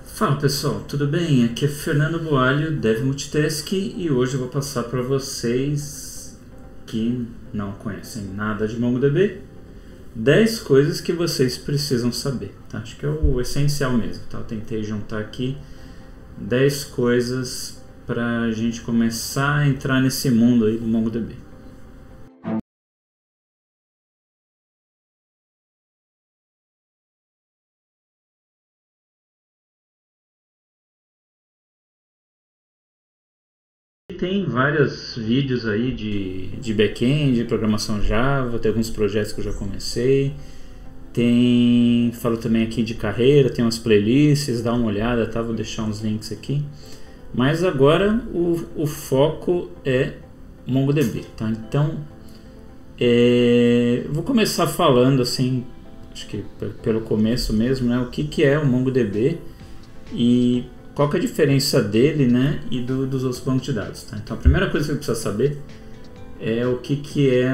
Fala pessoal, tudo bem? Aqui é Fernando Boalho, Dev Multitask, e hoje eu vou passar para vocês que não conhecem nada de MongoDB 10 coisas que vocês precisam saber, tá? Acho que é o essencial mesmo, tá? Eu tentei juntar aqui 10 coisas para a gente começar a entrar nesse mundo aí do MongoDB. Tem vários vídeos aí de back-end, de programação Java, tem alguns projetos que eu já comecei. Falo também aqui de carreira, tem umas playlists, dá uma olhada, tá? Vou deixar uns links aqui. Mas agora o foco é MongoDB, tá? Então, vou começar falando assim, acho que pelo começo mesmo, né? O que é o MongoDB e qual que é a diferença dele, né, e dos outros bancos de dados, tá? Então a primeira coisa que você precisa saber é o que é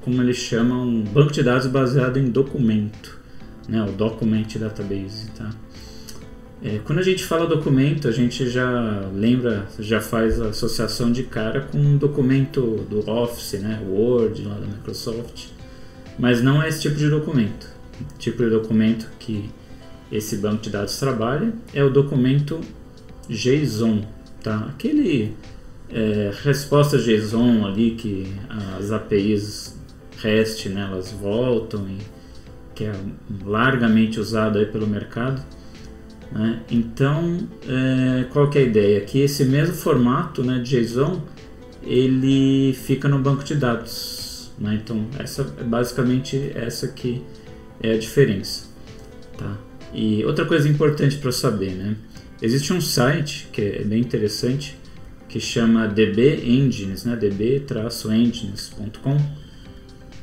como ele chama, um banco de dados baseado em documento, né, o Document Database, tá? Quando a gente fala documento, a gente já lembra, já faz a associação de cara com um documento do Office, né, Word lá da Microsoft, mas não é esse tipo de documento. O tipo de documento que esse banco de dados trabalha é o documento JSON, tá? Aquele resposta JSON ali que as APIs REST, né, elas voltam e que é largamente usado aí pelo mercado, né? Então, qual que é a ideia? Que esse mesmo formato, né, de JSON, ele fica no banco de dados, né? Então, basicamente essa que é a diferença, tá? E outra coisa importante para saber, né? Existe um site que é bem interessante que chama DB Engines, né? db-engines.com,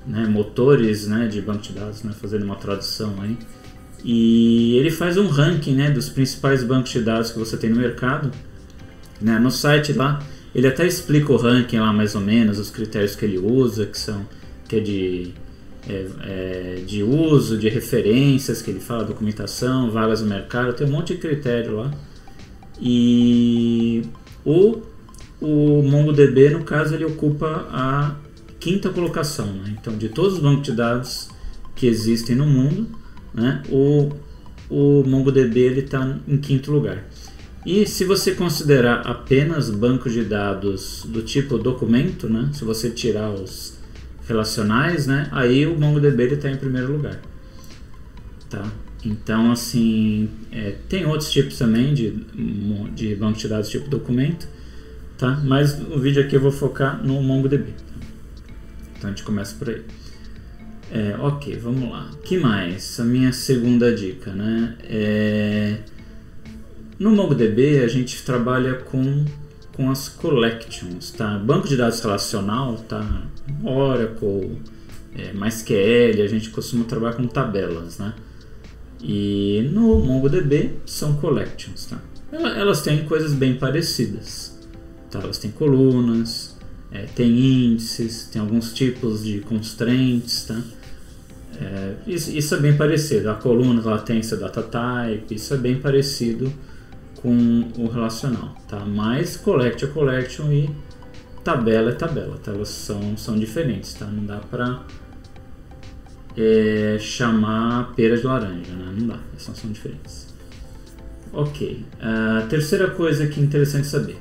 né? Motores, né, de banco de dados, né? Fazendo uma tradução aí. E ele faz um ranking, né, dos principais bancos de dados que você tem no mercado, né? No site lá, ele até explica o ranking lá mais ou menos, os critérios que ele usa, que é de uso, de referências, que ele fala, documentação, vagas no mercado, tem um monte de critério lá. E o MongoDB, no caso, ele ocupa a 5ª colocação, né? Então, de todos os bancos de dados que existem no mundo, né, o MongoDB está em 5º lugar. E se você considerar apenas bancos de dados do tipo documento, né, se você tirar os relacionais, né, aí o MongoDB está em 1º lugar, tá? Então, assim, tem outros tipos também de banco de dados tipo documento, tá? Mas no vídeo aqui eu vou focar no MongoDB. Então a gente começa por aí. Ok, vamos lá. O que mais? A minha segunda dica, né? No MongoDB a gente trabalha com as collections, tá? Banco de dados relacional, tá? Oracle, MySQL, a gente costuma trabalhar com tabelas, né? E no MongoDB são collections, tá? Elas têm coisas bem parecidas, tá? Elas têm colunas, tem índices, tem alguns tipos de constraints, tá? Isso é bem parecido. A coluna, latência, data type, isso é bem parecido com o relacional, tá? Mas collection é collection e tabela é tabela, tá? Elas são diferentes, tá? Não dá pra chamar pera de laranja, né? Não dá, elas são diferentes. Ok, a terceira coisa que é interessante saber: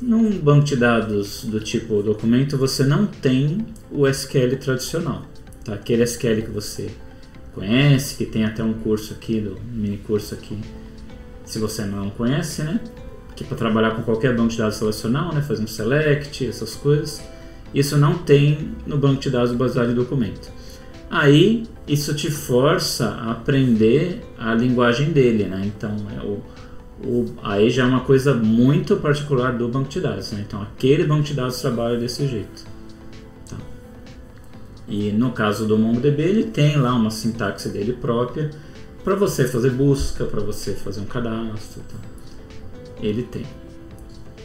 num banco de dados do tipo documento, você não tem o SQL tradicional, tá? Aquele SQL que você conhece, que tem até um curso aqui, mini curso aqui, se você não conhece, né? Que para trabalhar com qualquer banco de dados relacional, né? Fazer um select, essas coisas. Isso não tem no banco de dados baseado em documento. Aí isso te força a aprender a linguagem dele, né? Então aí já é uma coisa muito particular do banco de dados, né? Então aquele banco de dados trabalha desse jeito, tá? E no caso do MongoDB, ele tem lá uma sintaxe dele própria para você fazer busca, para você fazer um cadastro, tá? Ele tem.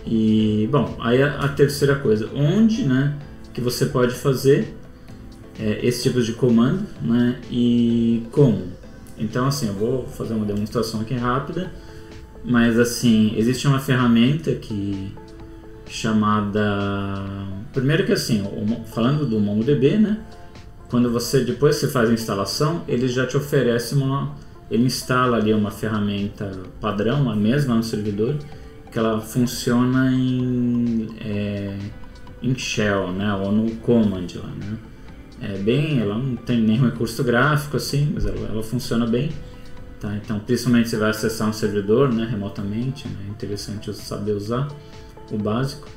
E bom, aí a terceira coisa, onde, né, que você pode fazer esse tipo de comando, né, e como? Então, assim, eu vou fazer uma demonstração aqui rápida, mas assim, existe uma ferramenta que chamada... Primeiro que assim, falando do MongoDB, né? Quando depois que você faz a instalação, ele já te oferece ele instala ali uma ferramenta padrão, a mesma no servidor, que ela funciona em Shell, né? Ou no Command lá, né? Ela não tem nenhum recurso gráfico assim, mas ela funciona bem. Tá? Então, principalmente você vai acessar um servidor, né, remotamente, né? É interessante saber usar o básico.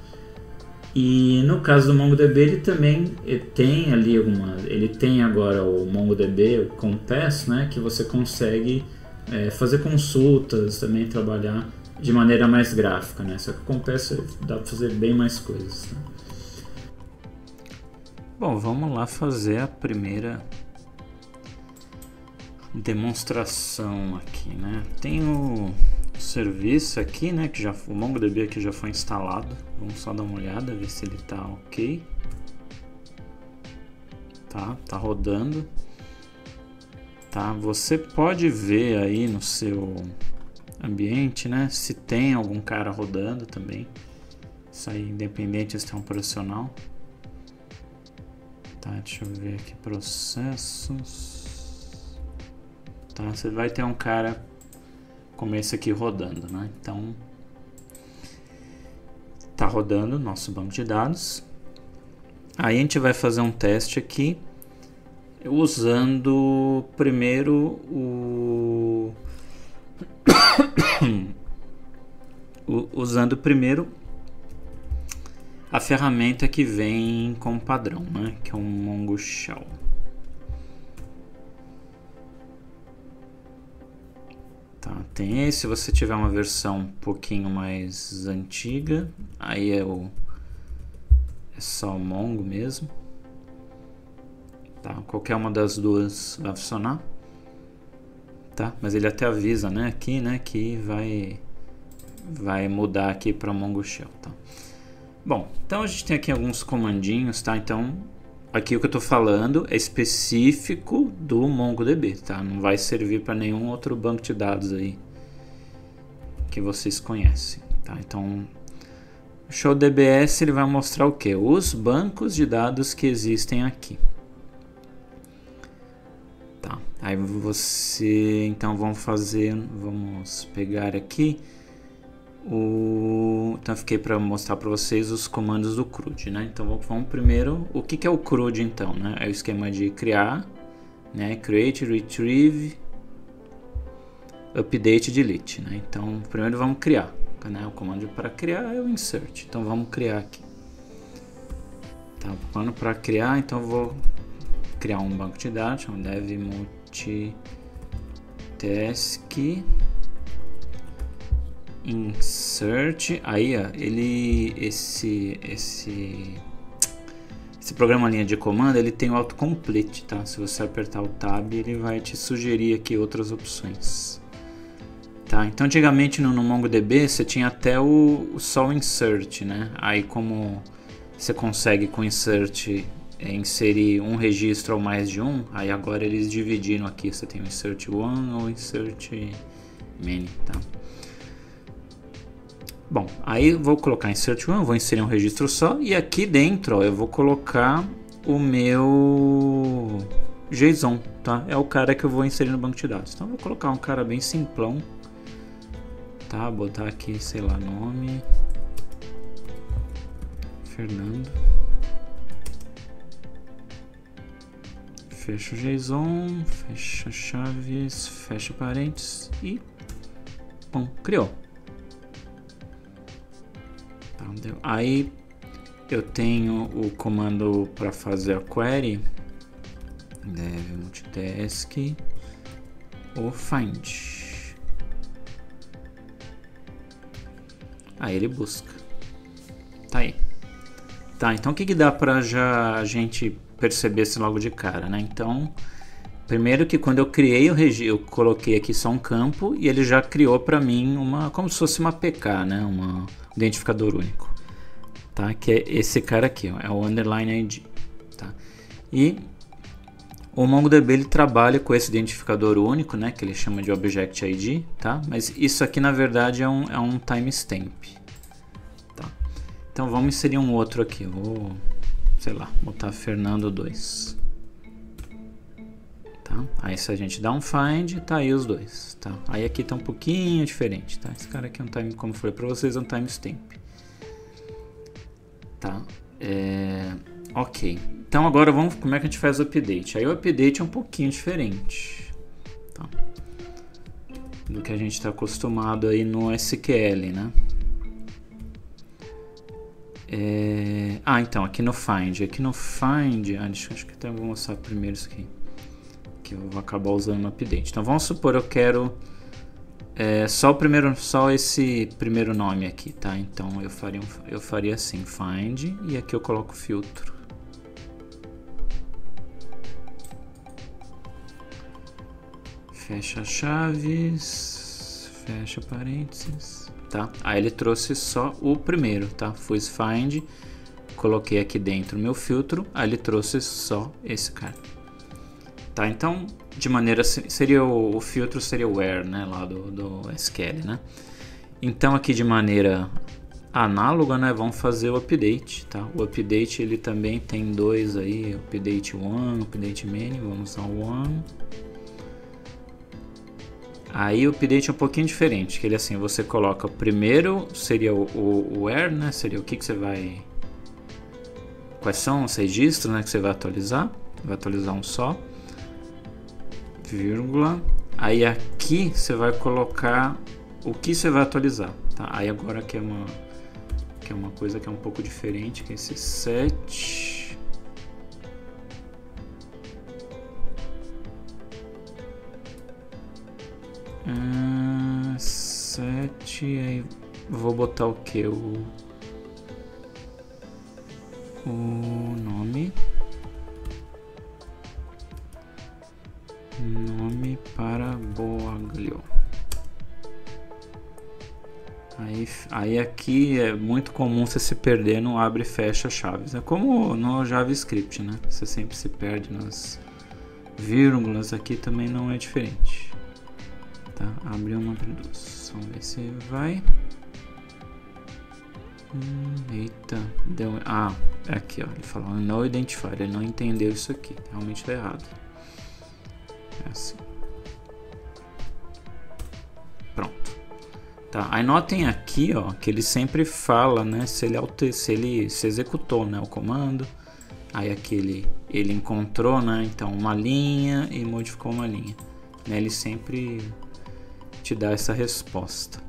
E no caso do MongoDB, ele também tem ali ele tem agora o MongoDB, o Compass, né, que você consegue fazer consultas, também trabalhar de maneira mais gráfica, né? Só que o Compass dá para fazer bem mais coisas. Né? Bom, vamos lá fazer a primeira demonstração aqui, né? Tem o serviço aqui, né? Que o MongoDB aqui já foi instalado. Vamos só dar uma olhada, ver se ele tá ok. Tá rodando. Tá? Você pode ver aí no seu ambiente, né? Se tem algum cara rodando também. Isso aí, independente se é um operacional. Tá, deixa eu ver aqui, processos. Tá, você vai ter um cara como esse aqui rodando, né? Então, tá rodando o nosso banco de dados. Aí a gente vai fazer um teste aqui usando primeiro a ferramenta que vem como padrão, né? Que é um Mongo Shell. Tá, tem esse. Se você tiver uma versão um pouquinho mais antiga, aí é só o Mongo mesmo. Tá, qualquer uma das duas vai funcionar. Tá, mas ele até avisa, né? Aqui, né? Que vai mudar aqui para Mongo Shell, tá? Bom, então a gente tem aqui alguns comandinhos, tá? Então, aqui o que eu estou falando é específico do MongoDB, tá? Não vai servir para nenhum outro banco de dados aí que vocês conhecem, tá? Então, o ShowDBS ele vai mostrar o que? Os bancos de dados que existem aqui. Tá? Aí então vamos pegar aqui então fiquei para mostrar para vocês os comandos do CRUD, né? Então vamos primeiro, o que é o CRUD então, né? É o esquema de criar, né? Create, retrieve, update, delete, né? Então primeiro vamos criar, né? O comando para criar é o insert. Então vamos criar aqui. Tá, o comando para criar, então eu vou criar um banco de dados, um dev multitask insert. Aí ó, esse programa linha de comando, ele tem o autocomplete, tá? Se você apertar o tab, ele vai te sugerir aqui outras opções, tá? Então antigamente no MongoDB você tinha até só o insert, né? Aí como você consegue com insert inserir um registro ou mais de um, aí agora eles dividiram aqui, você tem o insert one ou insert many, tá? Bom, aí eu vou colocar insert one, vou inserir um registro só, e aqui dentro ó, eu vou colocar o meu JSON, tá? É o cara que eu vou inserir no banco de dados. Então eu vou colocar um cara bem simplão, tá? Botar aqui, sei lá, nome Fernando. Fecha o JSON, fecha chaves, fecha parênteses e bom, criou. Aí eu tenho o comando para fazer a query, dev multitask ou find. Aí ele busca. Tá aí. Tá, então o que dá para já a gente perceber esse logo de cara, né? Então, primeiro que quando eu criei o registro, eu coloquei aqui só um campo e ele já criou para mim como se fosse uma PK, né? Um identificador único, tá? Que é esse cara aqui, ó, é o underline ID, tá? E O MongoDB ele trabalha com esse identificador único, né, que ele chama de Object ID, tá? Mas isso aqui na verdade é um timestamp. Tá? Então vamos inserir um outro aqui. Vou, sei lá, botar Fernando 2. Tá? Aí se a gente dá um find, tá aí os dois. Tá? Aí aqui tá um pouquinho diferente. Tá? Esse cara aqui é um time, como eu falei para vocês, é um timestamp. Tá? Ok. Então agora vamos, como é que a gente faz o update? Aí o update é um pouquinho diferente, tá? Do que a gente está acostumado aí no SQL, né? Então aqui no find, acho que até vou mostrar primeiro isso aqui, que eu vou acabar usando no update. Então vamos supor eu quero só esse primeiro nome aqui, tá? Então eu faria assim, find, e aqui eu coloco filtro. Fecha chaves, fecha parênteses, tá? Aí ele trouxe só o primeiro, tá? Fiz find, coloquei aqui dentro o meu filtro, aí ele trouxe só esse cara. Tá? Então, de maneira, seria o filtro seria o where, né? Lá do SQL, né? Então aqui de maneira análoga, né? Vamos fazer o update, tá? O update ele também tem dois aí, update one, update many, vamos usar o one. Aí o update é um pouquinho diferente, que ele assim, você coloca primeiro, seria o where, né? Seria o que você vai... Quais são os registros, né, que você vai atualizar. Vai atualizar um só. Vírgula. Aí aqui você vai colocar o que você vai atualizar, tá? Aí agora que é uma coisa que é um pouco diferente, que é esse set... set, aí vou botar o que? O nome para Boaglio. Aí aqui é muito comum você se perder no abre e fecha chaves, é como no JavaScript, né? Você sempre se perde nas vírgulas, aqui também não é diferente. Tá? Abre uma, abre duas. Vamos ver se vai. Eita, deu. Aqui ó, ele falou no identifier, ele não entendeu isso aqui, realmente tá errado. É assim. Pronto. Tá, aí notem aqui ó, que ele sempre fala, né, se ele se executou, né, o comando. Aí aqui ele encontrou, né, então uma linha e modificou uma linha, né, ele sempre te dá essa resposta,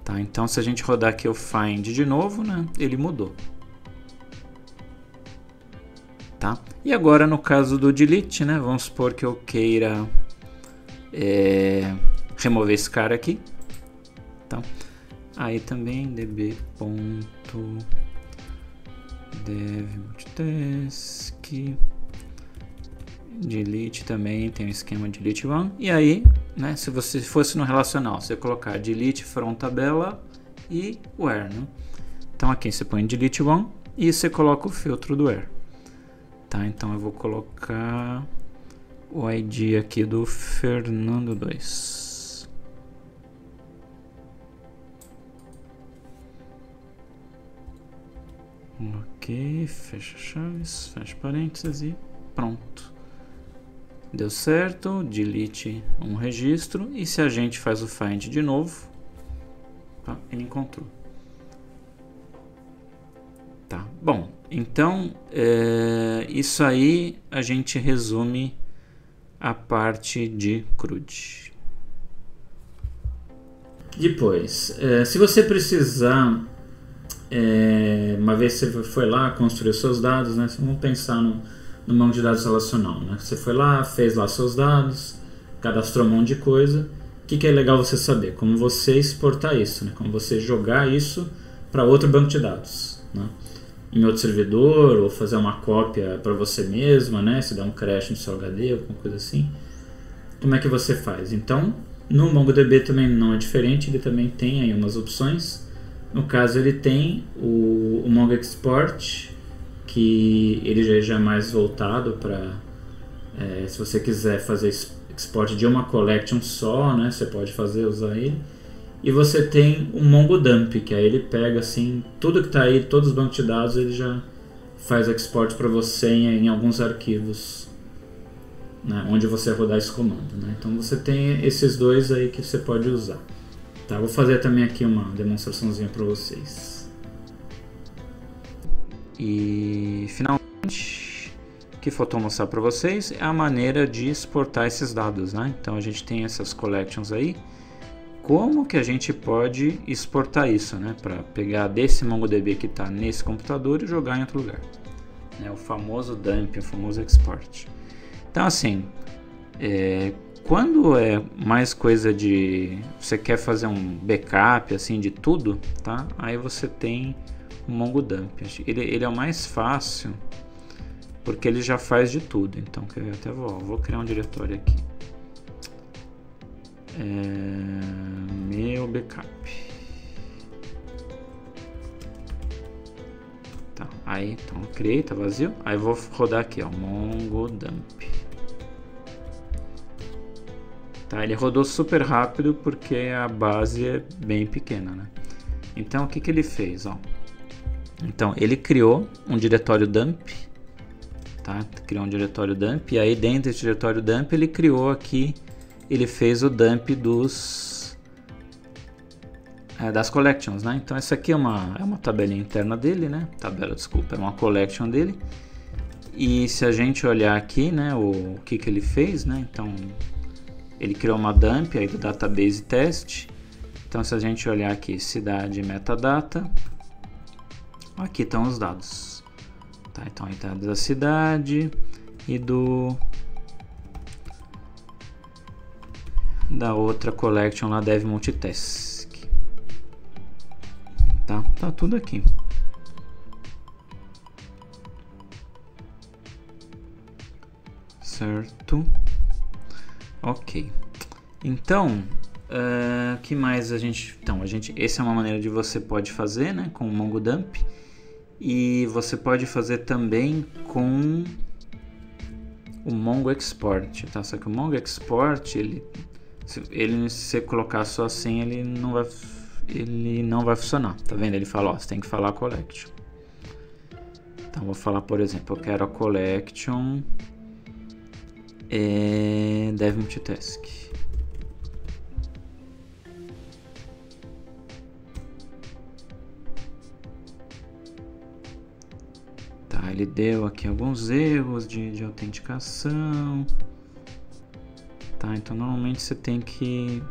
tá? Então se a gente rodar aqui o find de novo, né, ele mudou, tá? E agora no caso do delete, né, vamos supor que eu queira remover esse cara aqui, tá? Aí também db.dev multitask delete também tem um esquema delete one, e aí, né, se você fosse no relacional, você colocar delete from tabela e where, né? Então aqui você põe delete one e você coloca o filtro do where, tá? Então eu vou colocar o ID aqui do Fernando 2. Ok, fecha chaves, fecha parênteses e pronto. Deu certo, delete um registro, e se a gente faz o find de novo, tá, ele encontrou. Tá, bom, então isso aí a gente resume a parte de CRUD. Depois, se você precisar, uma vez que você foi lá, construiu seus dados, né, vamos pensar no banco de dados relacional, né? Você foi lá, fez lá seus dados, cadastrou um monte de coisa. O que é legal você saber? Como você exportar isso, né? Como você jogar isso para outro banco de dados, né? Em outro servidor, ou fazer uma cópia para você mesma, né? Se der um crash no seu HD, alguma coisa assim. Como é que você faz? Então, no MongoDB também não é diferente, ele também tem aí umas opções. No caso, ele tem o Mongo Export, que ele já é mais voltado Se você quiser fazer export de uma collection só, né, você pode usar ele. E você tem o MongoDump, que aí ele pega assim, tudo que está aí, todos os bancos de dados, ele já faz export para você em alguns arquivos, né, onde você rodar esse comando, né? Então você tem esses dois aí que você pode usar. Tá, vou fazer também aqui uma demonstraçãozinha para vocês. E finalmente, o que faltou mostrar para vocês é a maneira de exportar esses dados, né? Então a gente tem essas collections aí. Como que a gente pode exportar isso, né? Para pegar desse MongoDB que está nesse computador e jogar em outro lugar. O famoso dump, o famoso export. Então assim, quando é mais coisa de... você quer fazer um backup assim de tudo, tá? Aí você tem o MongoDump. Ele é o mais fácil porque ele já faz de tudo. Então eu até vou criar um diretório aqui. Meu backup. Tá, aí então eu criei, tá vazio. Aí eu vou rodar aqui, ó, MongoDump. Tá, ele rodou super rápido porque a base é bem pequena, né? Então o que ele fez, ó? Então ele criou um diretório dump, tá? Criou um diretório dump e aí dentro desse diretório dump ele criou aqui, ele fez o dump das collections, né? Então essa aqui é uma tabelinha interna dele, né? É uma collection dele. E se a gente olhar aqui, né, o que ele fez, né? Então ele criou uma dump aí do database test. Então se a gente olhar aqui, cidade metadata, aqui estão os dados. Tá, então aí tá da cidade e da outra collection lá, dev multitask. Tá tudo aqui. Certo. Ok. Então, que mais a gente... Então, essa é uma maneira de você pode fazer, né, com o MongoDump. E você pode fazer também com o Mongo Export, tá? Só que o Mongo Export, se você colocar só assim, ele não vai funcionar, tá vendo? Ele fala, ó, você tem que falar collection. Então vou falar, por exemplo, eu quero a collection dev multitask. Tá, ele deu aqui alguns erros de autenticação. Tá, então normalmente você tem que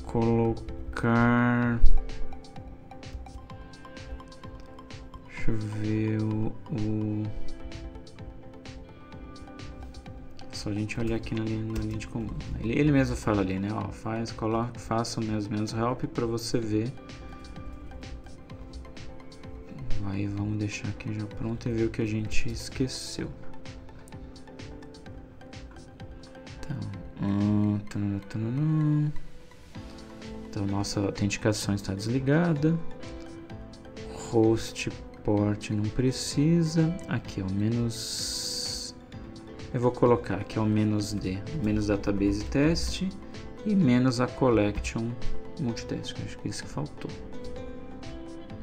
colocar, deixa eu ver só a gente olhar aqui na linha de comando. Ele mesmo fala ali, né? Ó, faça o menos help para você ver. Aí vamos deixar aqui já pronto e ver o que a gente esqueceu. Então nossa autenticação está desligada. Host port não precisa. Aqui é o menos. Eu vou colocar aqui é o menos D, menos database test e menos a collection multitask. Acho que é isso que faltou.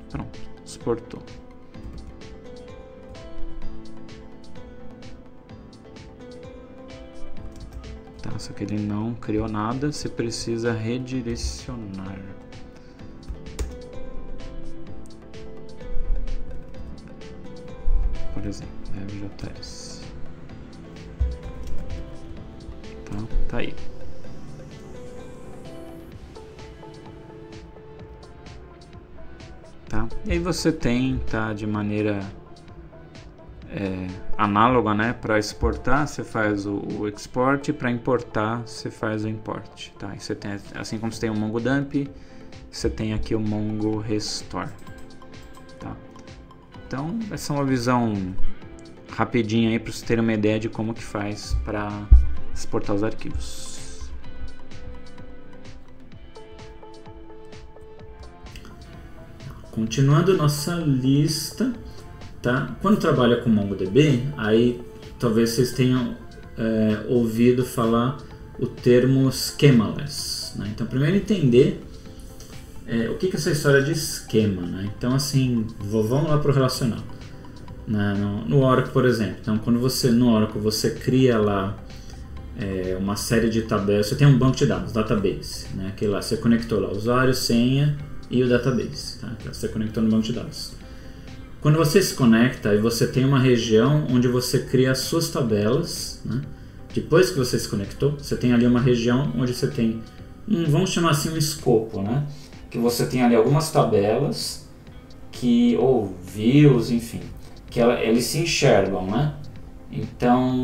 Pronto, exportou. Tá, só que ele não criou nada, você precisa redirecionar. Por exemplo, FJS. Tá aí. Tá? E aí você tem, tá, de maneira análoga, né? Para exportar você faz o export, para importar você faz o import, tá? E você tem, assim como você tem o MongoDump, você tem aqui o Mongo Restore, tá? Então essa é uma visão rapidinha aí para vocês terem uma ideia de como que faz para exportar os arquivos. Continuando nossa lista, tá? Quando trabalha com MongoDB, aí talvez vocês tenham ouvido falar o termo schemaless, né? Então, primeiro entender o que é essa história de esquema, né? Então, assim, vamos lá para o relacional. No Oracle, por exemplo, então, quando no Oracle você cria lá uma série de tabelas, você tem um banco de dados, database, né? Que lá você conectou lá usuário, senha e o database, tá? Que você conectou no banco de dados. Quando você se conecta, aí você tem uma região onde você cria as suas tabelas, né? Depois que você se conectou, você tem ali uma região onde você tem, vamos chamar assim, um escopo, né? Que você tem ali algumas tabelas, ou views, enfim, que eles se enxergam, né? Então,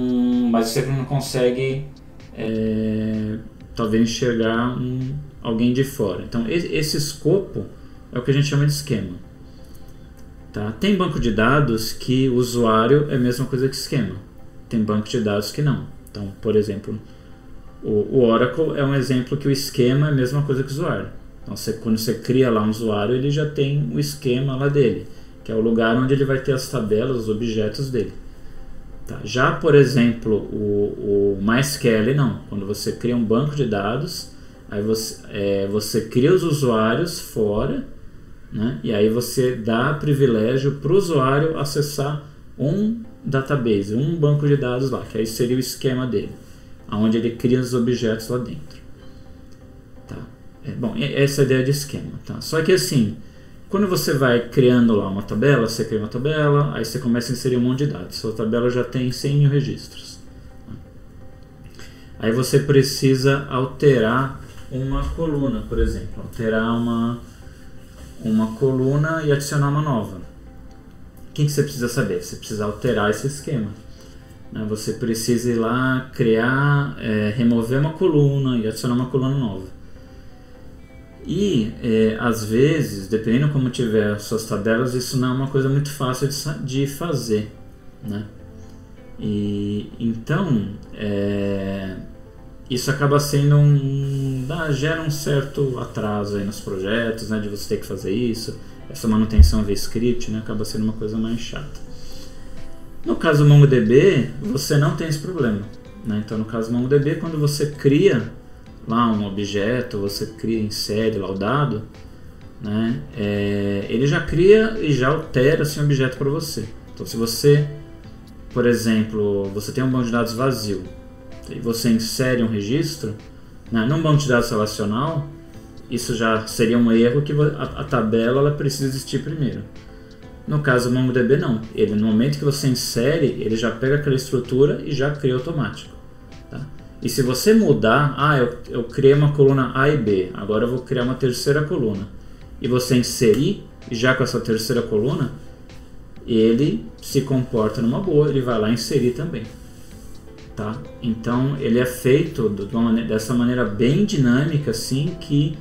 mas você não consegue, talvez, enxergar alguém de fora. Então, esse escopo é o que a gente chama de esquema. Tá? Tem banco de dados que o usuário é a mesma coisa que esquema. Tem banco de dados que não. Então, por exemplo, o Oracle é um exemplo que o esquema é a mesma coisa que o usuário. Então, quando você cria lá um usuário, ele já tem o esquema lá dele, que é o lugar onde ele vai ter as tabelas, os objetos dele. Tá? Já, por exemplo, o MySQL não. Quando você cria um banco de dados, aí você cria os usuários fora, né? E aí você dá privilégio para o usuário acessar um database, um banco de dados lá, que aí seria o esquema dele, onde ele cria os objetos lá dentro. Tá? Bom, essa é a ideia de esquema. Tá? Só que assim, quando você vai criando lá uma tabela, você cria uma tabela, aí você começa a inserir um monte de dados. Sua tabela já tem 100 mil registros. Tá? Aí você precisa alterar uma coluna, por exemplo, alterar uma coluna e adicionar uma nova. O que você precisa saber? Você precisa alterar esse esquema. Né? Você precisa ir lá, criar, remover uma coluna e adicionar uma coluna nova. E, às vezes, dependendo como tiver as suas tabelas, isso não é uma coisa muito fácil de fazer. Né? E, então, isso acaba sendo gera um certo atraso aí nos projetos, né, de você ter que fazer isso. Essa manutenção via script, né, acaba sendo uma coisa mais chata. No caso do MongoDB, você não tem esse problema. Né? Então, no caso do MongoDB, quando você cria lá um objeto, você insere lá o dado, né, ele já cria e já altera esse objeto para você. Então, se você, por exemplo, você tem um banco de dados vazio e você insere um registro, né, num banco de dados relacional, isso já seria um erro que a tabela ela precisa existir primeiro. No caso do MongoDB não, no momento que você insere, ele já pega aquela estrutura e já cria automático. Tá? E se você mudar, eu criei uma coluna A e B, agora eu vou criar uma terceira coluna, e você inserir já com essa terceira coluna, ele se comporta numa boa, ele vai lá inserir também. Tá? Então ele é feito dessa maneira bem dinâmica, assim, que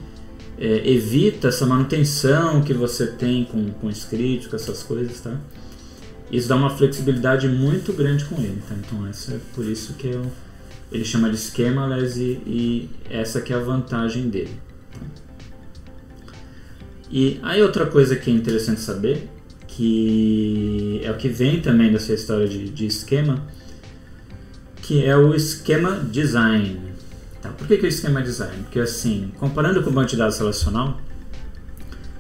evita essa manutenção que você tem com script, com essas coisas. Tá? Isso dá uma flexibilidade muito grande com ele. Tá? Então essa é por isso que ele chama de schemaless e essa que é a vantagem dele. Tá? E aí outra coisa que é interessante saber, que é o que vem também dessa história de esquema, que é o esquema design. Tá? Por que o esquema design? Porque assim, comparando com o banco de dados relacional,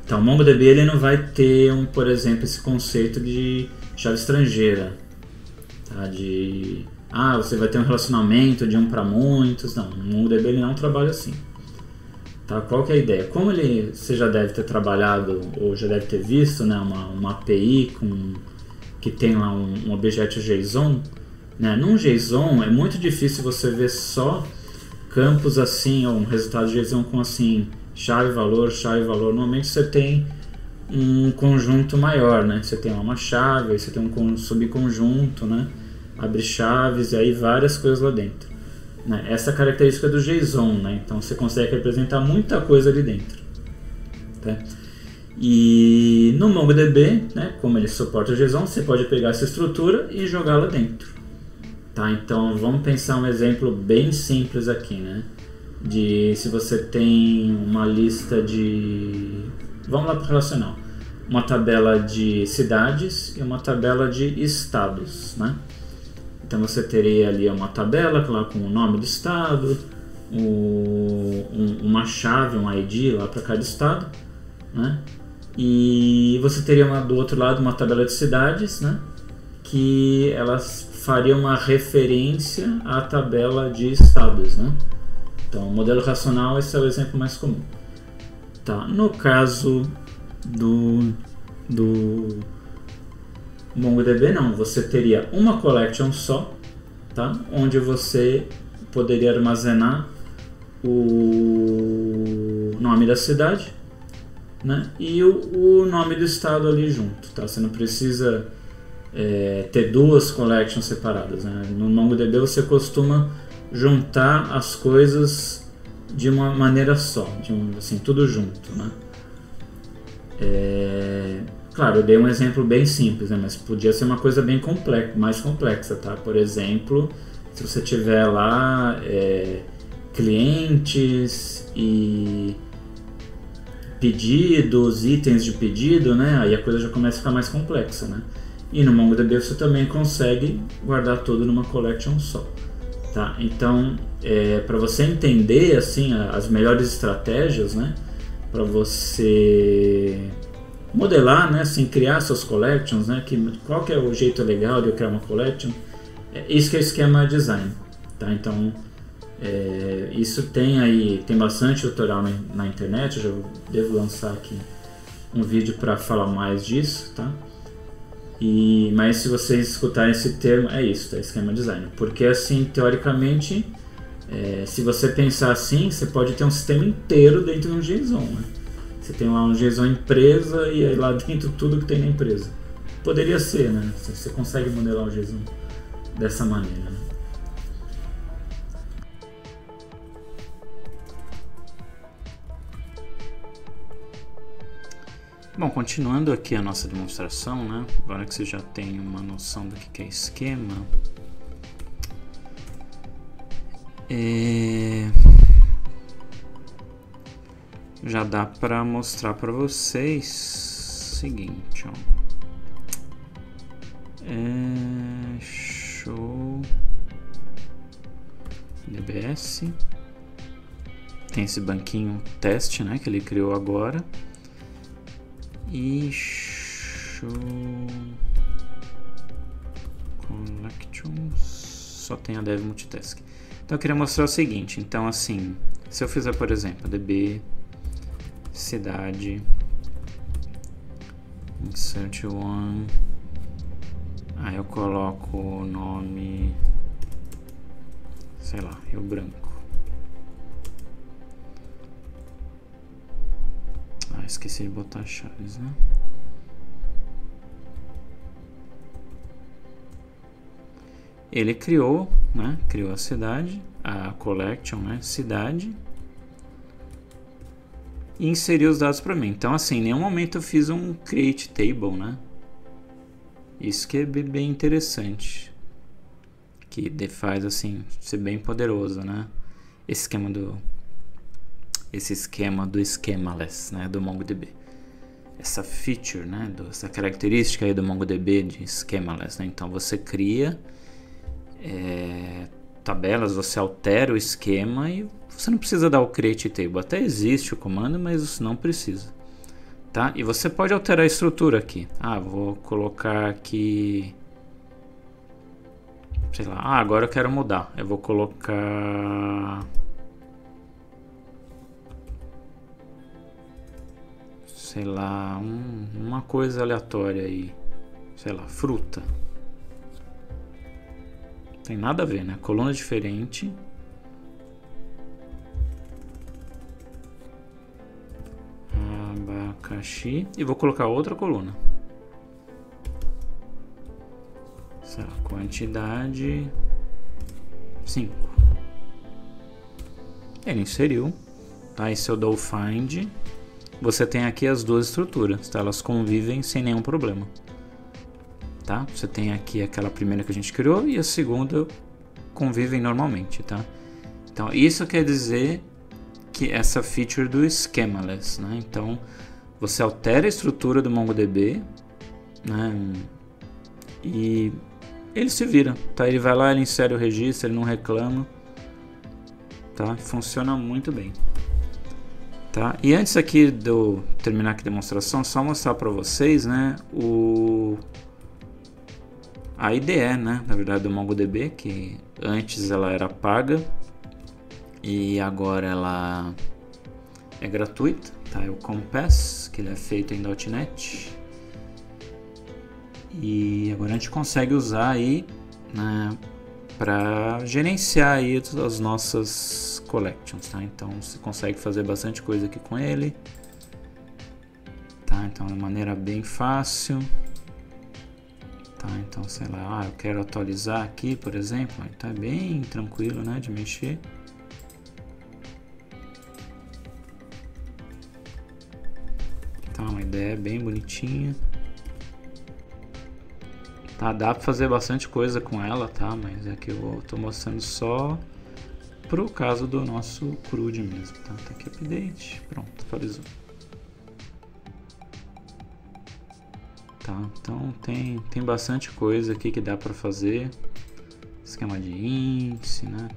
então, o MongoDB ele não vai ter, por exemplo, esse conceito de chave estrangeira. Tá? Você vai ter um relacionamento de um para muitos. Não, o MongoDB ele não trabalha assim. Tá? Qual que é a ideia? Como você já deve ter trabalhado ou já deve ter visto, né, uma API que tem lá um objeto JSON, né? Num JSON é muito difícil você ver só campos assim, ou um resultado de JSON com assim, chave, valor. Normalmente você tem um conjunto maior, né? Você tem uma chave, aí você tem um subconjunto, né? Abre chaves e aí várias coisas lá dentro. Né? Essa é a característica do JSON, né? Então você consegue representar muita coisa ali dentro. Tá? E no MongoDB, né, como ele suporta o JSON, você pode pegar essa estrutura e jogar lá dentro. Tá? Então vamos pensar um exemplo bem simples aqui, né? Se você tem uma lista vamos lá para o relacional. Uma tabela de cidades e uma tabela de estados, né? Então você teria ali uma tabela lá com o nome do estado, uma chave, um ID lá para cada estado, né? E você teria do outro lado uma tabela de cidades, né? Que elas fariam uma referência à tabela de estados, né? Então, o modelo racional, esse é o exemplo mais comum. Tá. No caso do MongoDB, não. Você teria uma collection só, tá? Onde você poderia armazenar o nome da cidade, né? E o nome do estado ali junto, tá? Você não precisa ter duas collections separadas, né? No MongoDB você costuma juntar as coisas de uma maneira só, assim, tudo junto, né? Claro, eu dei um exemplo bem simples, né? Mas podia ser uma coisa bem mais complexa, tá? Por exemplo, se você tiver lá clientes e pedidos, itens de pedido, né? Aí a coisa já começa a ficar mais complexa, né? E no MongoDB você também consegue guardar tudo numa collection só, tá? Então, para você entender assim as melhores estratégias, né? Para você modelar, né? Assim, criar suas collections, né? Qual que é o jeito legal de eu criar uma collection? Isso que é o esquema design, tá? Então, isso tem bastante tutorial na internet. Eu já devo lançar aqui um vídeo para falar mais disso, tá? Mas se vocês escutarem esse termo, é isso, tá? Esquema design. Porque assim, teoricamente, se você pensar assim, você pode ter um sistema inteiro dentro de um JSON, né? Você tem lá um JSON empresa e aí lá dentro tudo que tem na empresa. Poderia ser, né? Você consegue modelar o JSON dessa maneira, né? Bom, continuando aqui a nossa demonstração, né? Agora que você já tem uma noção do que é esquema, já dá para mostrar para vocês o seguinte, ó. Show DBS, tem esse banquinho teste, né? Que ele criou agora. E show collections só tem a dev multitask. Então eu queria mostrar o seguinte. Então assim, se eu fizer, por exemplo, db cidade insert one, aí eu coloco o nome, sei lá, Rio Branco. Esqueci de botar as chaves, né? Ele criou, né? Criou a cidade, a collection, né? Cidade, e inseriu os dados para mim. Então, assim, em nenhum momento eu fiz um create table, né? Isso que é bem interessante, que faz assim ser bem poderoso, né? Esse esquema do schemaless, né, do MongoDB. Essa feature, né, essa característica aí do MongoDB de schemaless, né? Então você cria tabelas, você altera o esquema e você não precisa dar o create table. Até existe o comando, mas você não precisa, tá? E você pode alterar a estrutura aqui. Vou colocar aqui, sei lá, agora eu quero mudar. Eu vou colocar, sei lá, uma coisa aleatória aí, sei lá, fruta. Tem nada a ver, né? Coluna diferente. Abacaxi. E vou colocar outra coluna. Sei lá, quantidade 5. Ele inseriu, tá? E se eu dou o find, você tem aqui as duas estruturas, tá? Elas convivem sem nenhum problema, tá? Você tem aqui aquela primeira que a gente criou e a segunda convivem normalmente, tá? Então isso quer dizer que essa feature do schemaless, né? Então você altera a estrutura do MongoDB, né? E ele se vira, tá? Ele vai lá, ele insere o registro, ele não reclama, tá? Funciona muito bem, tá? E antes aqui de eu terminar aqui a demonstração, só mostrar para vocês, né, a IDE, né, na verdade, do MongoDB, que antes ela era paga e agora ela é gratuita, tá? É o Compass, que ele é feito em .NET. E agora a gente consegue usar aí, né, para gerenciar aí as nossas collections, tá? Então você consegue fazer bastante coisa aqui com ele, tá? Então de maneira bem fácil, tá? Então sei lá, eu quero atualizar aqui, por exemplo, então é bem tranquilo, né, de mexer. Tá, uma ideia bem bonitinha. Tá, dá para fazer bastante coisa com ela, tá? Mas é que eu tô mostrando só pro caso do nosso CRUD mesmo, tá? Tá aqui update, pronto, atualizou. Tá, então tem bastante coisa aqui que dá para fazer. Esquema de índice, né?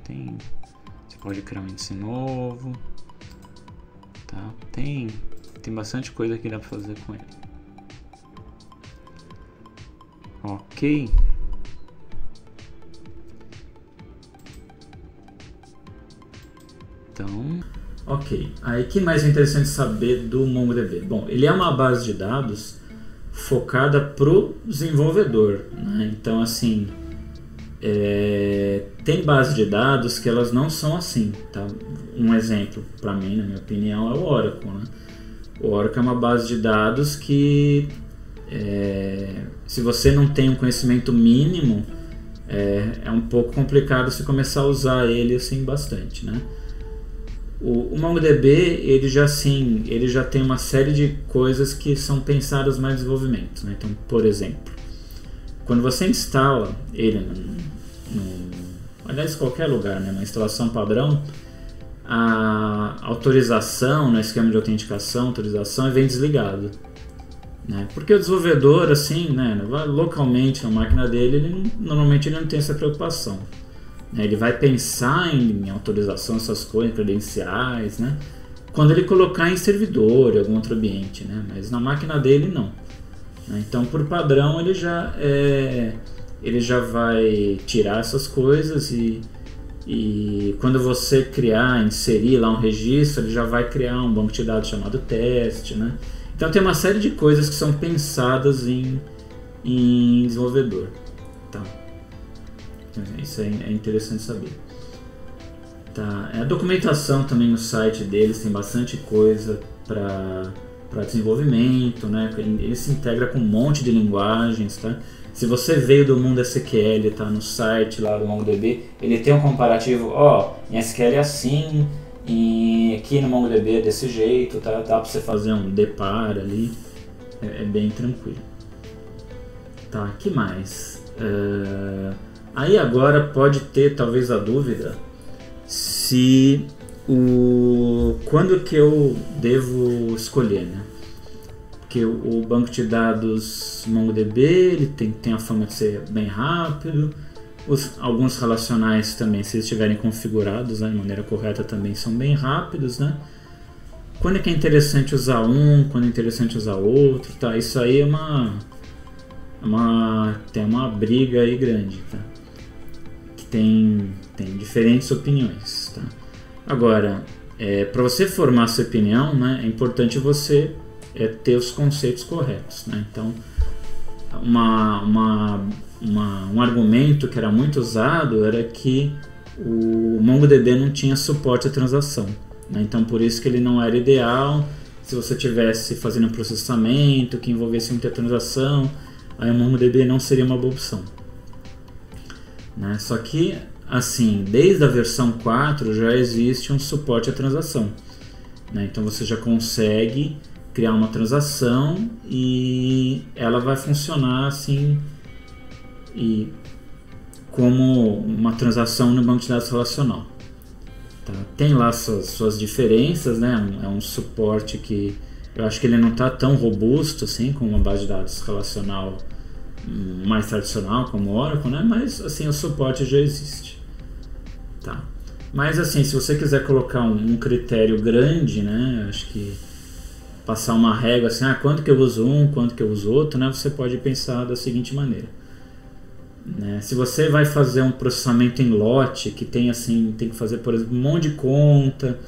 Você pode criar um índice novo, tá? Tem bastante coisa que dá para fazer com ele. Ok. Então, ok. Aí o que mais é interessante saber do MongoDB? Bom, ele é uma base de dados focada pro desenvolvedor, né? Então, assim, tem base de dados que elas não são assim, tá? Um exemplo para mim, na minha opinião, é o Oracle, né? O Oracle é uma base de dados que se você não tem um conhecimento mínimo, é um pouco complicado você começar a usar ele assim bastante, né? O MongoDB ele já tem uma série de coisas que são pensadas mais em desenvolvimento, né? Então, por exemplo, quando você instala ele aliás, qualquer lugar, né? Uma instalação padrão, a autorização, no esquema de autenticação, autorização vem desligado, né? Porque o desenvolvedor, assim, né, localmente na máquina dele, normalmente ele não tem essa preocupação, né? Ele vai pensar em autorização, essas coisas, credenciais, né, quando ele colocar em servidor, em algum outro ambiente, né? Mas na máquina dele não, né? Então, por padrão, ele já vai tirar essas coisas e quando você inserir lá um registro, ele já vai criar um banco de dados chamado teste, né? Então tem uma série de coisas que são pensadas em desenvolvedor, tá? Isso é interessante saber. Tá. A documentação também no site deles tem bastante coisa para desenvolvimento, né? Ele se integra com um monte de linguagens, tá? Se você veio do mundo SQL, tá no site lá do MongoDB, ele tem um comparativo, em SQL é assim, e aqui no MongoDB é desse jeito, tá? Dá para você fazer um depar ali, é bem tranquilo. Tá, que mais? Aí agora pode ter talvez a dúvida se quando que eu devo escolher, né? Porque o banco de dados MongoDB ele tem a fama de ser bem rápido. Alguns relacionais também, se eles estiverem configurados, né, de maneira correta, também são bem rápidos, né? Quando é que é interessante usar um, quando é interessante usar outro, tá? Isso aí tem uma briga aí grande, tá? Que tem diferentes opiniões, tá? Agora, para você formar sua opinião, né, é importante você ter os conceitos corretos, né? Então, um argumento que era muito usado era que o MongoDB não tinha suporte à transação, né? Então por isso que ele não era ideal se você estivesse fazendo um processamento que envolvesse muita transação, aí o MongoDB não seria uma boa opção, né? Só que assim, desde a versão 4 já existe um suporte à transação, né? Então você já consegue criar uma transação e ela vai funcionar assim e como uma transação no banco de dados relacional, tá? Tem lá suas diferenças, né? É um suporte que eu acho que ele não está tão robusto assim como uma base de dados relacional mais tradicional como o Oracle, né? Mas assim, o suporte já existe, tá? Mas assim, se você quiser colocar um critério grande, né? Acho que passar uma régua assim, quanto que eu uso um, quanto que eu uso outro, né? Você pode pensar da seguinte maneira, né? Se você vai fazer um processamento em lote que tem assim, tem que fazer, por exemplo, um monte de conta,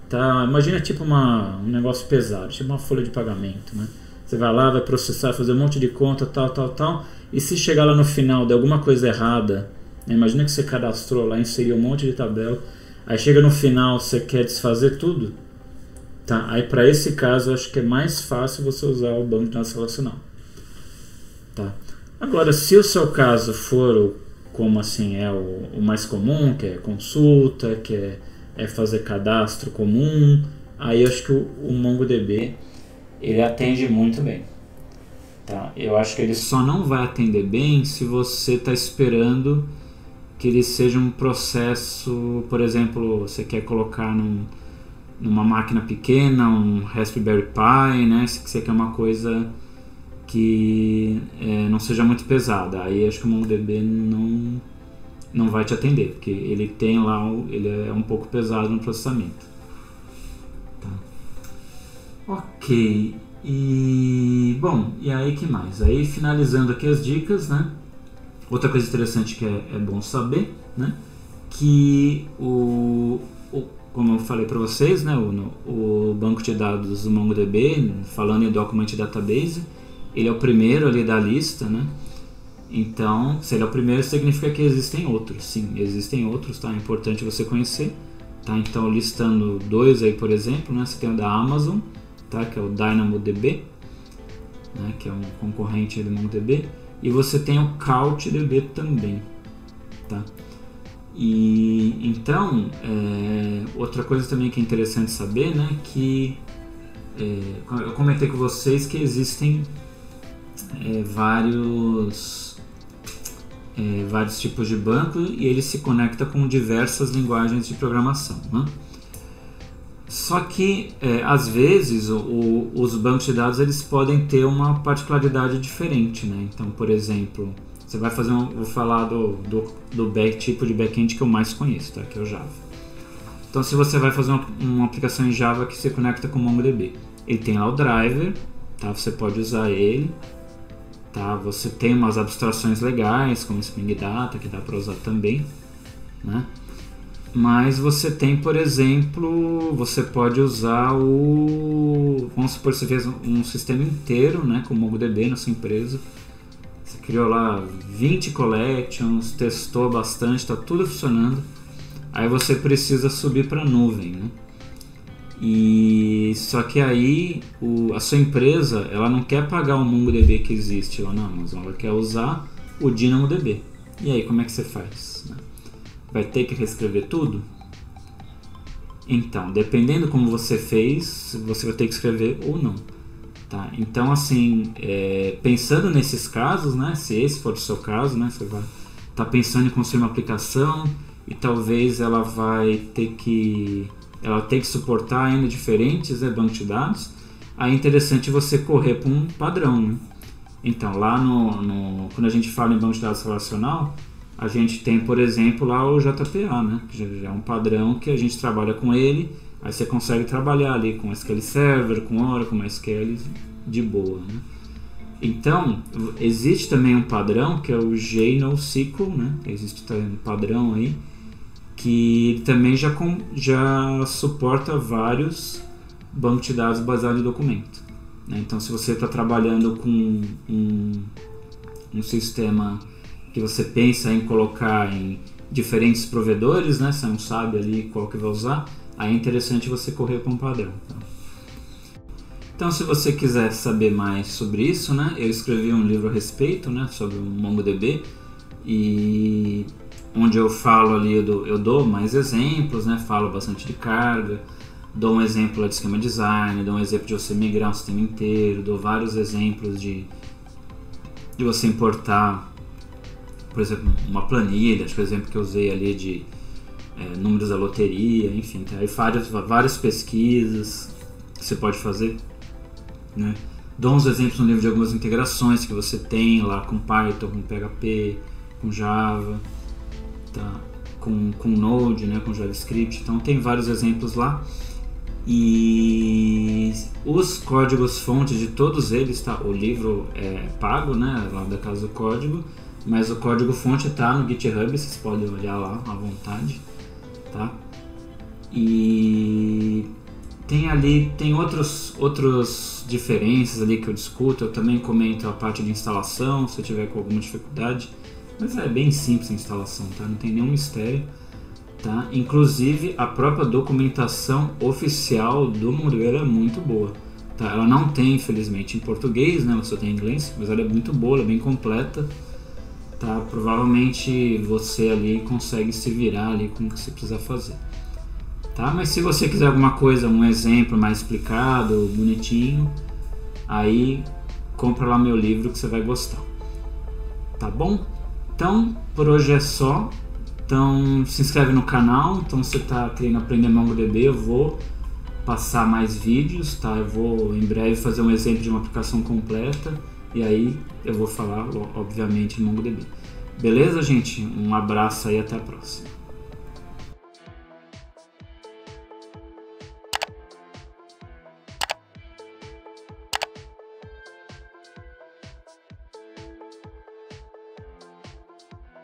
tá? Imagina tipo um negócio pesado, tipo uma folha de pagamento, né? Você vai lá, vai processar, fazer um monte de conta, tal, e se chegar lá no final de alguma coisa errada, né? Imagina que você cadastrou lá, inseriu um monte de tabela, aí chega no final, você quer desfazer tudo, tá? Aí para esse caso, eu acho que é mais fácil você usar o banco de dados relacional, tá? Agora, se o seu caso for como assim é o mais comum, que é consulta, que é fazer cadastro comum, aí eu acho que o MongoDB ele atende muito bem, tá? Eu acho que ele só não vai atender bem se você está esperando que ele seja um processo, por exemplo, você quer colocar numa máquina pequena, um Raspberry Pi, né? Se você quer uma coisa que não seja muito pesada, aí acho que o MongoDB não vai te atender, porque ele tem lá, ele é um pouco pesado no processamento, tá? Ok, e bom, e aí que mais? Aí finalizando aqui as dicas, né? Outra coisa interessante que é bom saber, né? Que como eu falei para vocês, né? O banco de dados do MongoDB, falando em Document Database, ele é o primeiro ali da lista, né? Então, se ele é o primeiro, significa que existem outros. Sim, existem outros, tá? É importante você conhecer, tá? Então, listando dois aí, por exemplo, né? Você tem o da Amazon, tá? Que é o DynamoDB, né? Que é um concorrente do MongoDB. E você tem o CouchDB também, tá? E então, outra coisa também que é interessante saber, né? Que eu comentei com vocês que existem vários tipos de banco e ele se conecta com diversas linguagens de programação, né? Só que às vezes os bancos de dados eles podem ter uma particularidade diferente, né? Então, por exemplo, você vai fazer vou falar do tipo de backend que eu mais conheço, tá? Que é o Java. Então, se você vai fazer uma aplicação em Java que se conecta com o MongoDB, ele tem lá o driver, tá? Você pode usar ele. Tá? Você tem umas abstrações legais, como Spring Data, que dá para usar também, né? Mas você tem, por exemplo, você pode usar vamos supor que você fez um sistema inteiro, né, com o MongoDB na sua empresa. Você criou lá 20 collections, testou bastante, está tudo funcionando. Aí você precisa subir para a nuvem, né? E só que aí a sua empresa ela não quer pagar o MongoDB que existe lá na Amazon, ela quer usar o DynamoDB. E aí como é que você faz? Vai ter que reescrever tudo? Então, dependendo como você fez, você vai ter que escrever ou não, tá? Então assim, pensando nesses casos, né? Se esse for o seu caso, né? Você vai estar pensando em construir uma aplicação e talvez ela tem que suportar ainda diferentes bancos de dados, aí é interessante você correr para um padrão, né? Então, lá quando a gente fala em banco de dados relacional, a gente tem, por exemplo, lá o JPA, né? Que já é um padrão que a gente trabalha com ele, aí você consegue trabalhar ali com SQL Server, com Oracle, com MySQL de boa, né? Então, existe também um padrão que é o JNoSQL, né? Existe também um padrão aí, que também já suporta vários bancos de dados baseados em documento, né? Então, se você está trabalhando com um sistema que você pensa em colocar em diferentes provedores, né? Você não sabe ali qual que vai usar, aí é interessante você correr para um padrão, tá? Então, se você quiser saber mais sobre isso, né? Eu escrevi um livro a respeito, né? Sobre o MongoDB, e onde eu falo ali, eu dou mais exemplos, né? Falo bastante de carga, dou um exemplo de esquema design, dou um exemplo de você migrar um sistema inteiro, dou vários exemplos de você importar, por exemplo, uma planilha, acho que o exemplo que eu usei ali de números da loteria, enfim, tem aí várias pesquisas que você pode fazer, né? Dou uns exemplos no livro de algumas integrações que você tem lá com Python, com PHP, com Java, tá? com Node, né? Com JavaScript. Então tem vários exemplos lá. E os códigos fontes de todos eles, tá? O livro é pago, né? Lá da Casa do Código, mas o código fonte está no GitHub, vocês podem olhar lá à vontade, tá? E tem outras diferenças ali que eu discuto. Eu também comento a parte de instalação, se eu tiver com alguma dificuldade, mas é bem simples a instalação, tá? Não tem nenhum mistério, tá? Inclusive a própria documentação oficial do MongoDB é muito boa, tá? Ela não tem, infelizmente, em português, né? Ela só tem em inglês, mas ela é muito boa, ela é bem completa, tá? Provavelmente você ali consegue se virar ali com o que você precisa fazer, tá? Mas se você quiser alguma coisa, um exemplo mais explicado, bonitinho, aí compra lá meu livro que você vai gostar, tá bom? Então por hoje é só. Então se inscreve no canal. Então você está querendo aprender MongoDB, eu vou passar mais vídeos, tá? Eu vou em breve fazer um exemplo de uma aplicação completa e aí eu vou falar obviamente em MongoDB. Beleza, gente? Um abraço aí, até a próxima.